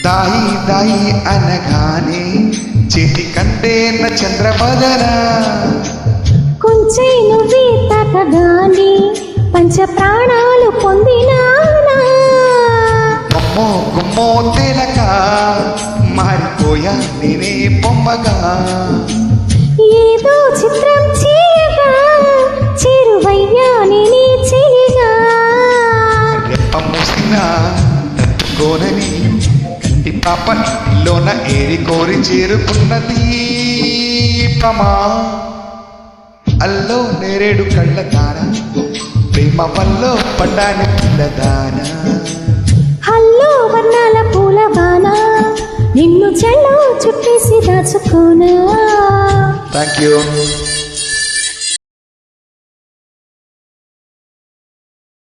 దాయి దాయి అనగానే చేతి కంటేన చంద్రవదన కొంచెం నువ్వే తాకగానే పంచ ప్రాణాలు పొందినానా గుమ్మో గుమ్మో తెలక మారిపోయా నేనే బొమ్మగా ఏదో చిత్రం చేయగా చేరువయ్యా నేనే చెలిగా రెప్ప మూసిన తట్టుకోనని కంటి పాప ఇంట్లోన ఏరి కోరి చేరుకున్నది ప్రమా అల్లో నేరేడు కళ్ళ తార ప్రేమ వల్లో పడ్డాని పిల్లదాన హల్లో వర్ణాల పూల బాణ నిన్ను చెల్లో చుట్టేసి దాచుకోనా. Thank you.